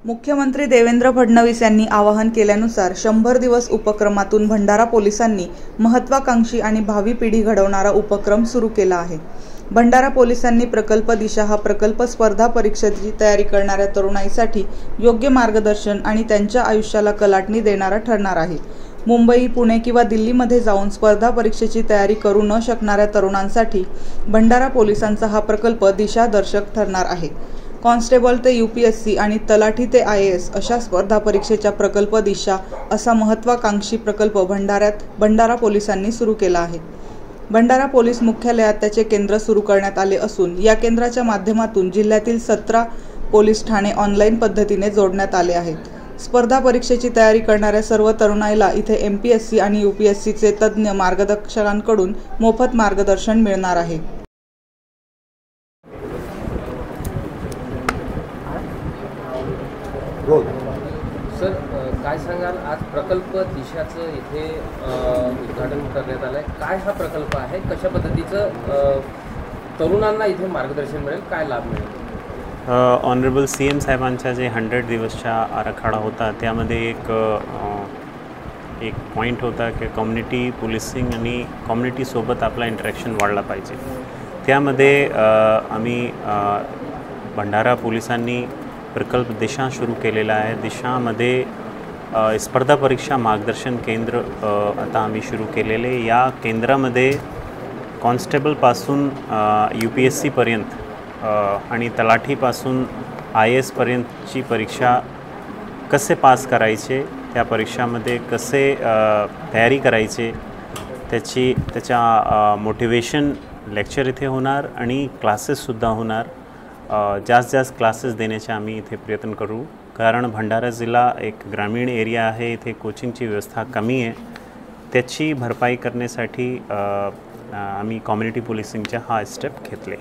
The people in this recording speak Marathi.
मुख्यमंत्री देवेंद्र फडणवीस यांनी आवाहन केल्यानुसार 100 दिवस उपक्रमातून भंडारा पोलिसांनी महत्त्वाकांक्षी आणि भावी पिढी घडवणारा उपक्रम सुरू केला आहे। भंडारा पोलिसांनी प्रकल्प दिशा हा प्रकल्प स्पर्धा परीक्षेची तयारी करणाऱ्या तरुणाईसाठी योग्य मार्गदर्शन आणि त्यांच्या आयुष्याला कलाटणी देणारा ठरणार आहे। मुंबई, पुणे किंवा दिल्लीमध्ये जाऊन स्पर्धा परीक्षेची तयारी करू न शकणाऱ्या तरुणांसाठी भंडारा पोलिसांचा हा प्रकल्प दिशादर्शक ठरणार आहे। कॉन्स्टेबल ते UPSC आणि तलाठी ते IAS अशा स्पर्धा परीक्षेच्या प्रकल्प दिशा असा महत्त्वाकांक्षी प्रकल्प भंडारा पोलिसांनी सुरू केला आहे। भंडारा पोलीस मुख्यालयात त्याचे केंद्र सुरू करण्यात आले असून या केंद्राच्या माध्यमातून जिल्ह्यातील 17 पोलीस ठाणे ऑनलाईन पद्धतीने जोडण्यात आले आहेत। स्पर्धा परीक्षेची तयारी करणाऱ्या सर्व तरुणाईला इथे MPSC आणि UPSCचे तज्ज्ञ मार्गदर्शकांकडून मोफत मार्गदर्शन मिळणार आहे। सर, काय सांगाल, आज प्रकल्प दिशाचं इथे उद्घाटन करण्यात आलं आहे। काय हा प्रकल्प आहे, कशा पद्धतीचं तरुणांना इथे मार्गदर्शन मिळेल, काय लाभ मिळेल? ऑनरेबल CM साहेबांच्या जे 100 दिवसचा आराखडा होता त्यामध्ये एक पॉईंट होता की कम्युनिटी पोलिसिंग आणि कम्युनिटीसोबत आपला इंटरॅक्शन वाढला पाहिजे। त्यामध्ये आम्ही भंडारा पोलिसांनी प्रकल्प दिशा सुरू केलेला आहे। दिशामध्ये स्पर्धा परीक्षा मार्गदर्शन केंद्र आता आम्ही सुरू केलेले। या केंद्रामध्ये कॉन्स्टेबलपासून UPSC पर्यंत आणि तलाठीपासून IAS पर्यंतची परीक्षा कसे पास करायचे, त्या परीक्षामध्ये कसे तयारी करायचे त्याच्या मोटिवेशन लेक्चर इथे होणार आणि क्लासेससुद्धा होणार। जास्त क्लासेस देण्याचे आम्ही इथे प्रयत्न करू, कारण भंडारा जिल्हा एक ग्रामीण एरिया आहे, इथे कोचिंगची व्यवस्था कमी आहे। त्याची भरपाई करण्यासाठी आम्ही कम्युनिटी पोलिसिंगचा हा स्टेप घेतले।